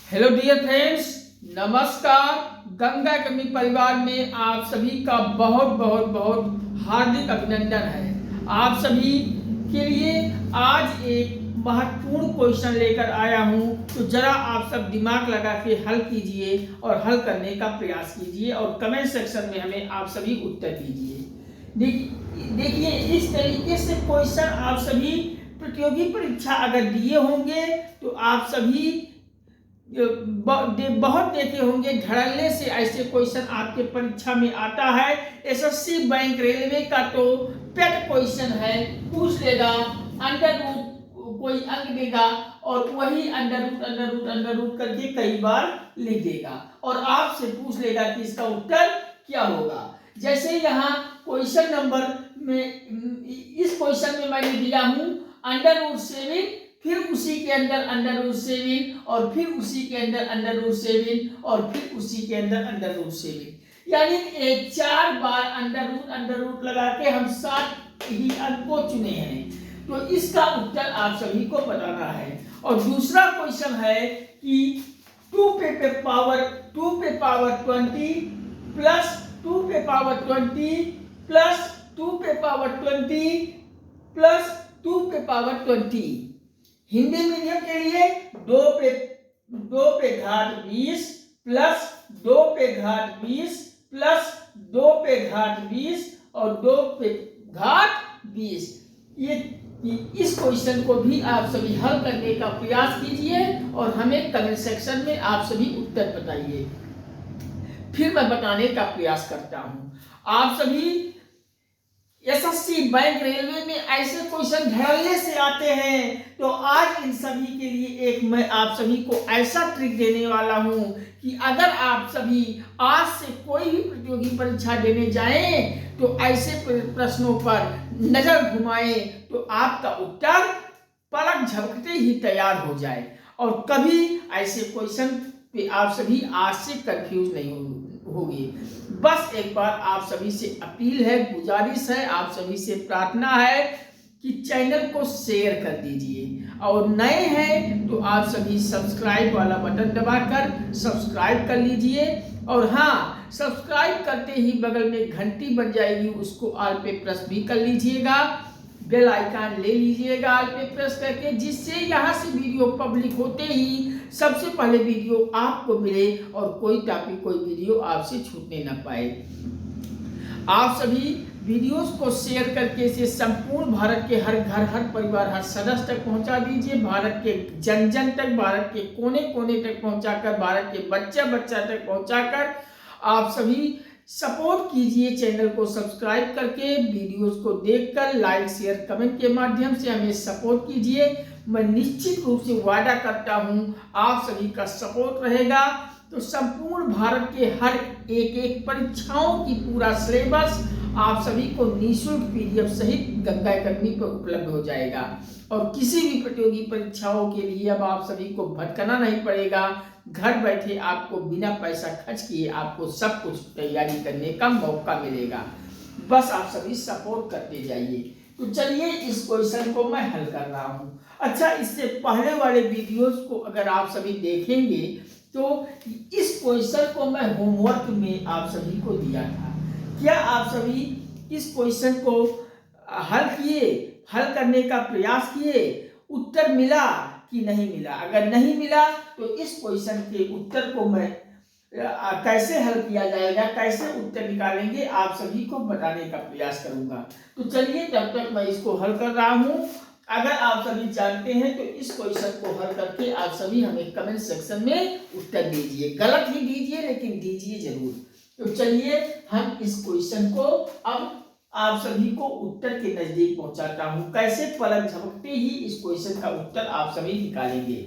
Hello dear friends, नमस्कार। Ganga academy परिवार में आप सभी का बहुत बहुत बहुत हार्दिक अभिनंदन है। आप सभी के लिए आज एक महत्वपूर्ण क्वेश्चन लेकर आया हूं, तो जरा आप सब दिमाग लगा के हल कीजिए और हल करने का प्रयास कीजिए और कमेंट सेक्शन में हमें आप सभी उत्तर दीजिए। देखिए, इस तरीके से क्वेश्चन आप सभी प्रतियोगी परीक्षा अगर दिए होंगे तो आप सभी बहुत देखे होंगे। धड़ल्ले से ऐसे क्वेश्चन आपके परीक्षा में आता है। एसएससी बैंक रेलवे का तो पेट क्वेश्चन है, पूछ लेगा अंडर रूट, कोई अंक देगा और वही अंडर रूट करके कई बार लिख देगा और आपसे पूछ लेगा कि इसका उत्तर क्या होगा। जैसे यहाँ क्वेश्चन नंबर में, इस क्वेश्चन में मैंने दिया हूं अंडर रूट 7, फिर उसी के अंदर अंडर रूट 7 और फिर उसी के अंदर अंडर रूट 7 और फिर उसी के अंदर अंडर रूट 7, यानी 4 बार अंडर रूट लगा के हम 7 ही अंक को चुने हैं। तो इसका उत्तर आप सभी को बताना है। और दूसरा क्वेश्चन है कि 2 पे पावर 20 प्लस 2 पे पावर 20 प्लस 2 पे पावर 20 प्लस 2 पे पावर 20। हिंदी मीडियम के लिए 2 पे घात 20 प्लस 2 पे घात 20 प्लस 2 पे घात 20 और 2 पे घात 20। ये इस क्वेश्चन को भी आप सभी हल करने का प्रयास कीजिए और हमें कमेंट सेक्शन में आप सभी उत्तर बताइए। फिर मैं बताने का प्रयास करता हूं। आप सभी एसएससी बैंक रेलवे में ऐसे क्वेश्चन धड़ल्ले से आते हैं, तो आज इन सभी के लिए एक मैं आप सभी को ऐसा ट्रिक देने वाला हूं कि अगर आप सभी आज से कोई भी प्रतियोगी परीक्षा देने जाएं तो ऐसे प्रश्नों पर नजर घुमाएं तो आपका उत्तर पलक झपकते ही तैयार हो जाए और कभी ऐसे क्वेश्चन पे आप सभी आज से कंफ्यूज नहीं होगी। बस एक बार आप सभी से अपील है, गुजारिश है, आप सभी से प्रार्थना है कि चैनल को शेयर कर दीजिए और नए हैं तो आप सभी सब्सक्राइब वाला बटन दबाकर सब्सक्राइब कर लीजिए। और हाँ, सब्सक्राइब करते ही बगल में घंटी बन जाएगी, उसको ऑल पे प्रेस भी कर लीजिएगा, बेल आइकन ले लीजिएगा ऑल पे प्रेस करके, जिससे यहाँ से वीडियो पब्लिक होते ही सबसे पहले वीडियो आपको मिले और कोई टॉपिक, कोई वीडियो आपसे छूटने ना पाए। आप सभी वीडियोस को शेयर करके इसे संपूर्ण भारत के हर घर, हर परिवार, हर सदस्य तक पहुंचा दीजिए। भारत के जन जन तक, भारत के कोने कोने तक पहुंचाकर, भारत के बच्चा बच्चा तक पहुंचाकर आप सभी सपोर्ट कीजिए। चैनल को सब्सक्राइब करके वीडियोस को देखकर लाइक, शेयर, कमेंट के माध्यम से हमें सपोर्ट कीजिए। मैं निश्चित रूप से वादा करता हूं आप सभी का सपोर्ट रहेगा तो संपूर्ण भारत के हर एक परीक्षाओं की पूरा सिलेबस आप सभी को निःशुल्क पीडीएफ सहित गंगा अकेडमी पर उपलब्ध हो जाएगा और किसी भी प्रतियोगी परीक्षाओं के लिए अब आप सभी को भटकना नहीं पड़ेगा। घर बैठे आपको बिना पैसा खर्च किए आपको सब कुछ तैयारी करने का मौका मिलेगा। बस आप सभी सपोर्ट करते जाइए। तो चलिए इस क्वेश्चन को मैं हल कर रहा हूं। अच्छा, इससे पहले वाले वीडियोस को अगर आप सभी देखेंगे तो इस क्वेश्चन को मैं होमवर्क में आप सभी को दिया था। क्या आप सभी इस क्वेश्चन को हल किए, हल करने का प्रयास किए, उत्तर मिला कि नहीं मिला? अगर नहीं मिला तो इस क्वेश्चन के उत्तर को मैं कैसे हल किया जाएगा, कैसे उत्तर निकालेंगे, आप सभी को बताने का प्रयास करूंगा। तो चलिए तब तक मैं इसको हल कर रहा हूं। अगर आप सभी जानते हैं तो इस क्वेश्चन को हल करके आप सभी हमें कमेंट सेक्शन में उत्तर दीजिए। गलत ही दीजिए लेकिन दीजिए जरूर। तो चलिए हम इस क्वेश्चन को अब आप सभी को उत्तर के नजदीक पहुंचाता हूं। कैसे पलक झपकते ही इस क्वेश्चन का उत्तर आप सभी निकालेंगे।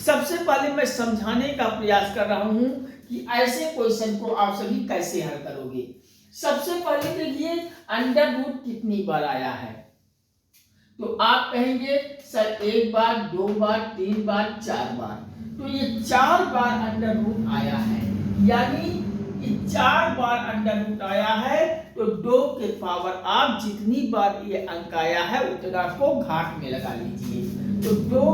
सबसे पहले मैं समझाने का प्रयास कर रहा हूं कि ऐसे क्वेश्चन को आप सभी कैसे हल करोगे। सबसे पहले देखिए अंडर रूट कितनी बार आया है, तो आप कहेंगे सर 1 बार, 2 बार, 3 बार, 4 बार। तो ये 4 बार अंडर रूट आया है, यानी 4 बार अंडर रूट आया है तो 2 के पावर आप जितनी बार ये अंक आया है उतना को घात में लगा लीजिए। तो 2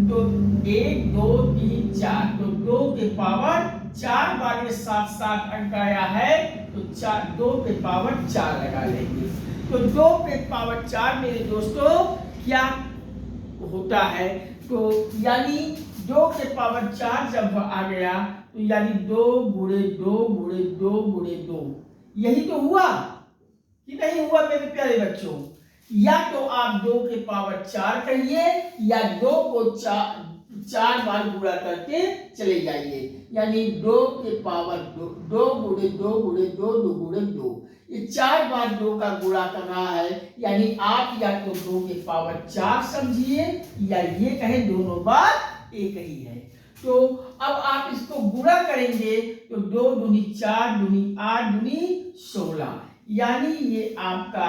तो 1 2 3 4, तो 2 के पावर 4 बार ये साथ साथ अंक आया है, तो 2 के पावर 4 लगा लेंगे। तो 2 के पावर 4 मेरे दोस्तों क्या होता है, तो यानी 2 के पावर 4 जब आ गया तो यानी 2 गुणे 2 गुणे 2 गुणे 2, यही तो हुआ कि नहीं हुआ मेरे प्यारे बच्चों? या तो आप 2 के पावर 4 कहिए या 2 को 4 बार गुणा करके चले जाइए, यानी 2 के पावर 2 गुणे 2 गुणे 2 2 गुणे 2, ये 4 बार 2 का गुणा कर रहा है, यानी आप या तो 2 के पावर 4 समझिए या ये कहें दोनों बार एक ही है। तो अब आप इसको गुणा करेंगे तो 2 दूनी 4 दूनी 8 दूनी 16, यानी ये आपका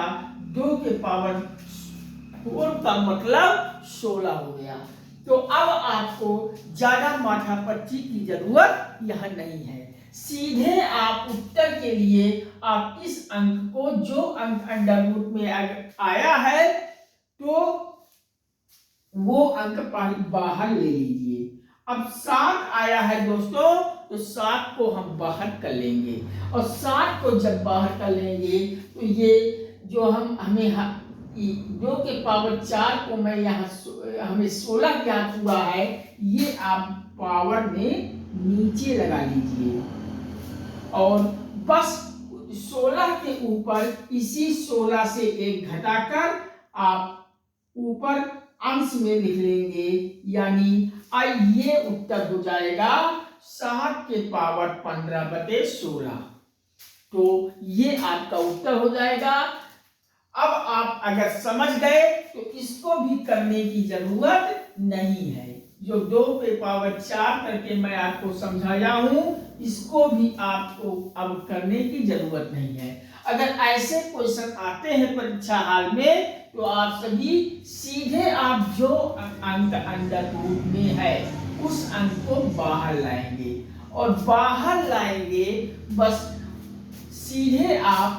2 के पावर 4 का मतलब 16 हो गया। तो अब आपको ज्यादा माथापच्ची की जरूरत यह नहीं है, सीधे आप उत्तर के लिए आप इस अंक को, जो अंक अंडर रूट में आया है तो वो अंक बाहर ले लीजिए। अब 7 आया है दोस्तों, तो 7 को हम बाहर कर लेंगे, और 7 को जब बाहर कर लेंगे तो ये जो हमें 2 के पावर 4 को मैं यहाँ हमें 16 ज्ञात हुआ है, ये आप पावर में नीचे लगा लीजिए और बस 16 के ऊपर इसी 16 से 1 घटाकर आप ऊपर अंश में लिख लेंगे, यानी ये उत्तर हो जाएगा 7 के पावर 15/16। तो ये आपका उत्तर हो जाएगा। अब आप अगर समझ गए तो इसको भी करने की जरूरत नहीं है, जो 2 के पावर 4 करके मैं आपको समझाया हूं, इसको भी आपको अब करने की जरूरत नहीं है। अगर ऐसे क्वेश्चन आते हैं परीक्षा हाल में तो आप सभी सीधे आप जो अंक अंडर रूट में है उस अंक को बाहर लाएंगे, और बाहर लाएंगे बस सीधे आप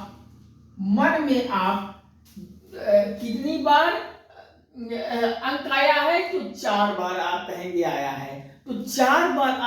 मन में आप कितनी बार अंक आया है, तो 4 बार आप कहेंगे आया है, तो 4 बार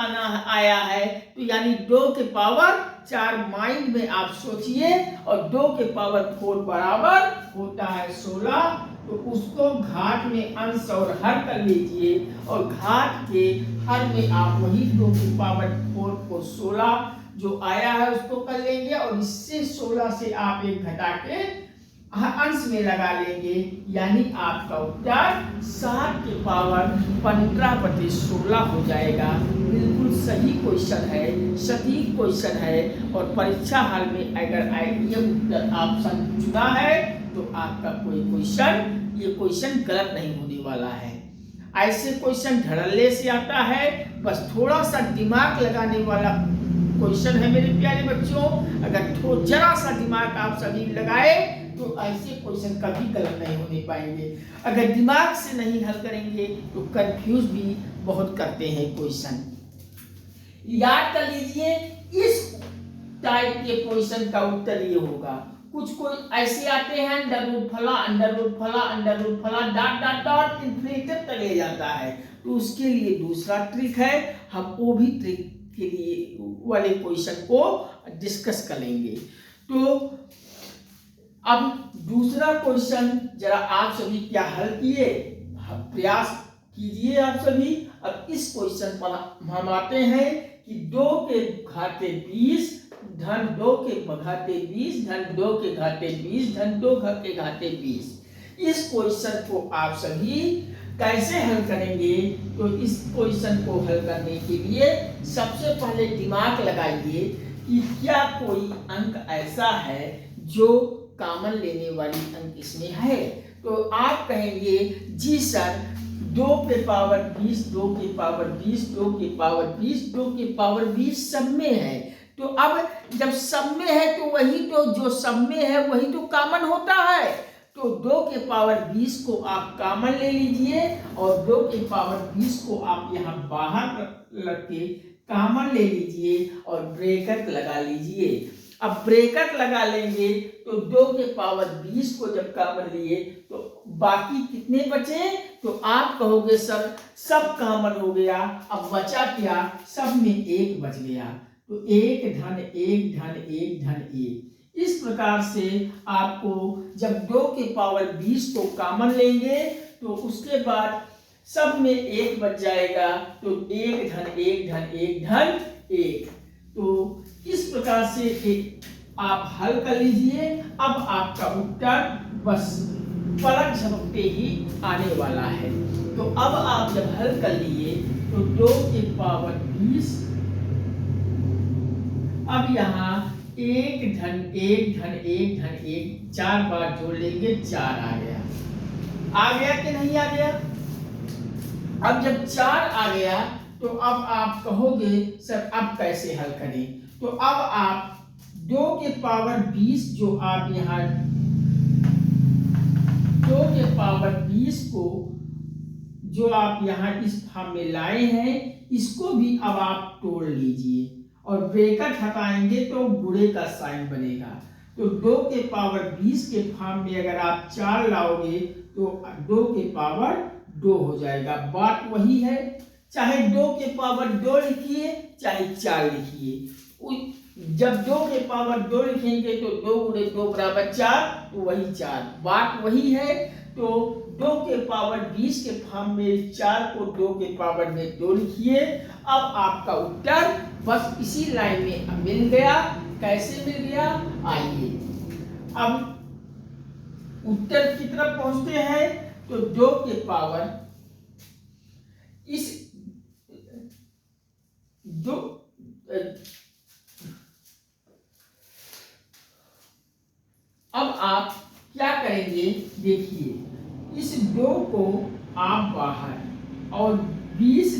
आया है, तो यानी 2 के पावर 4 माइंड में आप सोचिए, और 2 के पावर 4 बराबर होता है 16, तो उसको घात में अंश और हर कर लीजिए, और घात के हर में आप वही 2 के पावर 4 को 16 जो आया है उसको कर लेंगे, और इससे 16 से आप 1 घटा के अंश में लगा लेंगे, यानी आपका उत्तर 7 के पावर 15/16 हो जाएगा। बिल्कुल सही क्वेश्चन है, सटीक क्वेश्चन है, और परीक्षा हाल में अगर ये उत्तर ऑप्शन चुना है तो आपका कोई ये क्वेश्चन गलत नहीं होने वाला है। ऐसे क्वेश्चन धड़ल्ले से आता है, बस थोड़ा सा दिमाग लगाने वाला क्वेश्चन है मेरे प्यारे बच्चों। अगर जरा सा दिमाग आप सभी लगाए तो ऐसे क्वेश्चन कभी गलत नहीं होने पाएंगे। अगर दिमाग से नहीं हल करेंगे तो कंफ्यूज भी बहुत करते हैं क्वेश्चन। याद कर लीजिए, इस टाइप के क्वेश्चन का उत्तर ये होगा। कुछ कोई ऐसे आते हैं अंडर रूट फला अंडर रूट फला अंडर रूट फला डॉट डॉट डॉट इन्फिनिटिव तक ले जाता है, तो उसके लिए दूसरा ट्रिक है, हम वो भी ट्रिक के लिए वाले क्वेश्चन को डिस्कस करेंगे। तो अब दूसरा क्वेश्चन जरा आप सभी क्या हल किए, प्रयास कीजिए आप सभी। अब इस क्वेश्चन पर हम आते हैं कि 2 के घाते 20 धन 2 के घाते 20 धन 2 के घाते 20 धन 2 के घाते 20। इस क्वेश्चन को आप सभी कैसे हल करेंगे? तो इस क्वेश्चन को हल करने के लिए सबसे पहले दिमाग लगाइए कि क्या कोई अंक ऐसा है जो कॉमन लेने वाली अंक इसमें है। तो आप कहेंगे जी सर 2 के पावर 20 2 के पावर 20 2 के पावर 20 2 के पावर 20 सब में है। तो अब जब सब में है तो वही तो जो सब में है वही तो कॉमन होता है। तो 2 के पावर 20 को आप कॉमन ले लीजिए और 2 के पावर 20 को आप यहाँ बाहर रख के कॉमन ले लीजिए और ब्रैकेट लगा लीजिए। अब ब्रेकेट लगा लेंगे तो 2 के पावर 20 को जब कॉमन लिए तो बाकी कितने बचे? तो आप कहोगे सर सब कॉमन हो गया, अब बचा क्या? सब में 1 बच गया, तो 1 धन 1 धन 1 धन 1। इस प्रकार से आपको जब 2 के पावर 20 को कॉमन लेंगे तो उसके बाद सब में 1 बच जाएगा, तो 1 धन 1 धन 1 धन 1। तो इस प्रकार से आप हल कर लीजिए। अब आपका उत्तर बस पलक झपकते ही आने वाला है। तो अब आप जब हल कर लिए तो 2 के पावर 20, अब यहाँ 1 धन 1 धन 1 धन 1 4 बार जोड़ लेंगे, 4 आ गया। आ गया कि नहीं आ गया? अब जब 4 आ गया तो अब आप कहोगे सर अब कैसे हल करें? तो अब आप 2 के पावर 20 जो आप यहाँ 2 के पावर 20 को जो आप यहाँ इस फॉर्म में लाए हैं, इसको भी अब आप तोड़ लीजिए और ब्रैकेट हटाएंगे तो गुणे का साइन बनेगा। तो 2 के पावर 20 के फॉर्म में अगर आप 4 लाओगे तो 2 के पावर 2 हो जाएगा। बात वही है, चाहे 2 के पावर 2 लिखिए चाहे 4 लिखिए। जब 2 के पावर 2 लिखेंगे तो 2 गुणे 2 बराबर 4, तो वही 4। बात वही है। तो 2 के पावर 20 के फॉर्म में 4 को 2 के पावर में 2 लिखिए। अब आपका उत्तर बस इसी लाइन में मिल गया। कैसे मिल गया? आइए अब उत्तर की तरफ पहुंचते हैं। तो 2 के पावर इस 2 अब आप क्या करेंगे? देखिए इस 2 को आप बाहर और 20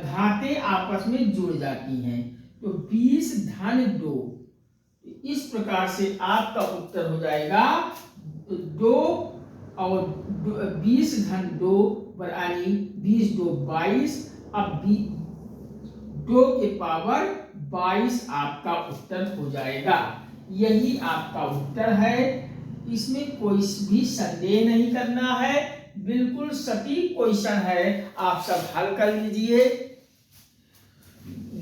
घातें आपस में जुड़ जाती हैं, तो 20 धन 2। इस प्रकार से आपका उत्तर हो जाएगा 2 और 20 धन 2 यानी 20 2 22। अब 2 के पावर 22 आपका उत्तर हो जाएगा। यही आपका उत्तर है, इसमें कोई भी संदेह नहीं करना है, बिल्कुल सटीक क्वेश्चन है। आप सब हल कर लीजिए।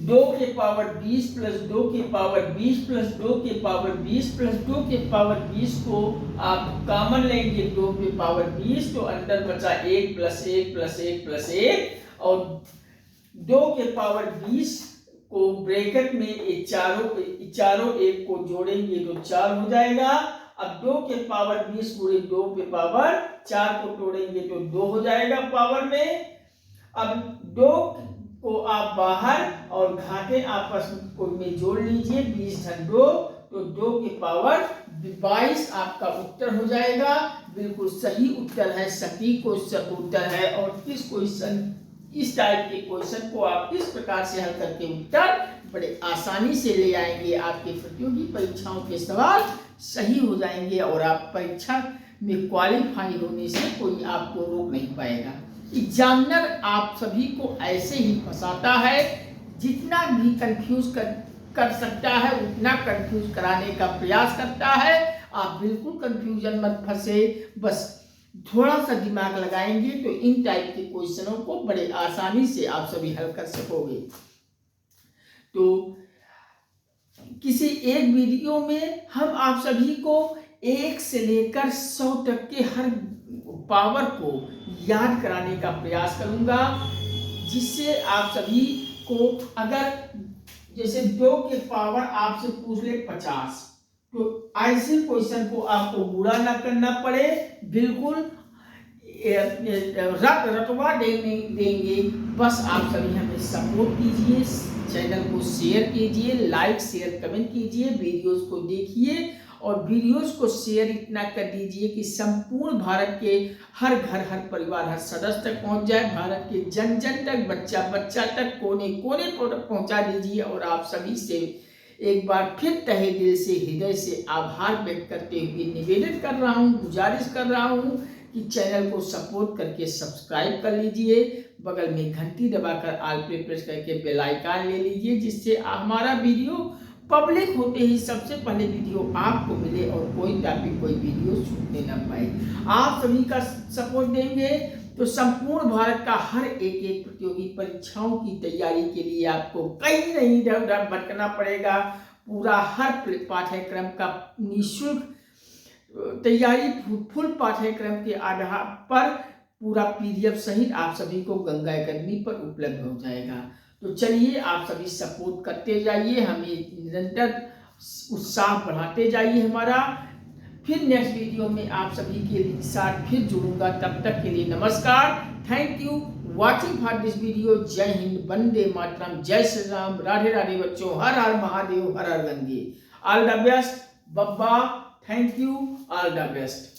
2 के पावर 20 प्लस 2 के पावर 20 प्लस 2 के पावर 20 प्लस 2 के पावर 20 को आप कॉमन लेंगे 2 के पावर 20, तो अंदर बचा 1 प्लस 1 प्लस 1 प्लस 1, और 2 के पावर 20 को ब्रैकेट में चारों 1 को जोड़ेंगे तो 4 हो जाएगा। अब 2 के पावर 20 गुणे 2 के पावर 4 को तोड़ेंगे तो 2 हो जाएगा पावर में। अब 2 को आप बाहर और घाटे आपस में जोड़ लीजिए, 20 धन 2, तो 2 के पावर 22 आपका उत्तर हो जाएगा। बिल्कुल सही उत्तर है, सटीक उत्तर है। और इस क्वेश्चन इस टाइप के क्वेश्चन को आप इस प्रकार से हल करके उत्तर बड़े आसानी से ले आएंगे। आपके प्रतियोगी परीक्षाओं के सवाल सही हो जाएंगे और आप परीक्षा में क्वालिफाई होने से कोई आपको रोक नहीं पाएगा। एग्जामिनर आप सभी को ऐसे ही फंसाता है, जितना भी कंफ्यूज कर सकता है उतना कंफ्यूज कराने का प्रयास करता है। आप बिल्कुल कंफ्यूजन मत फंसे, बस थोड़ा सा दिमाग लगाएंगे तो इन टाइप के क्वेश्चनों को बड़े आसानी से आप सभी हल कर सकोगे। तो किसी एक वीडियो में हम आप सभी को 1 से लेकर 100 तक के हर पावर को याद कराने का प्रयास करूंगा, जिससे आप सभी को अगर जैसे 2 के पावर आपसे पूछ ले 50, तो ऐसे क्वेश्चन को आपको बुरा ना करना पड़े, बिल्कुल रटवा देंगे। बस आप सभी हमें सपोर्ट कीजिए, चैनल को शेयर कीजिए, लाइक शेयर कमेंट कीजिए, वीडियोस को देखिए और वीडियोस को शेयर इतना कर दीजिए कि संपूर्ण भारत के हर घर हर परिवार हर सदस्य तक पहुंच जाए। भारत के जन जन तक, बच्चा बच्चा तक, कोने कोने तक पहुंचा दीजिए। और आप सभी से एक बार फिर तहे दिल से हृदय से आभार व्यक्त करते हुए निवेदन कर रहा हूँ, गुजारिश कर रहा हूँ कि चैनल को सपोर्ट करके सब्सक्राइब कर लीजिए, बगल में घंटी दबाकर ऑल पे प्रेस करके बेल आइकन ले लीजिए, जिससे हमारा वीडियो पब्लिक होते ही सबसे पहले वीडियो आपको मिले और कोई टॉपिक कोई वीडियो छूटने ना पाए। आप सभी का सपोर्ट देंगे तो संपूर्ण भारत का हर एक प्रतियोगी परीक्षाओं की तैयारी के लिए आपको कहीं नहीं इधर भटकना पड़ेगा। पूरा हर पाठ्यक्रम का निःशुल्क तैयारी फुल पाठ्यक्रम के आधार पर पूरा PDF सहित आप सभी को गंगा एकेडमी पर उपलब्ध हो जाएगा। तो चलिए आप सभी सपोर्ट करते जाइए, हमें निरंतर उत्साह बढ़ाते जाइए हमारा। फिर नेक्स्ट वीडियो में आप सभी के साथ फिर जुड़ूंगा, तब तक के लिए नमस्कार। Thank you watching for this video. जय हिंद, वंदे मातरम, जय श्री राम, राधे राधे बच्चों, हर हर महादेव, हर हर गंगे। ऑल द बेस्ट बब्बा, thank you, all the best.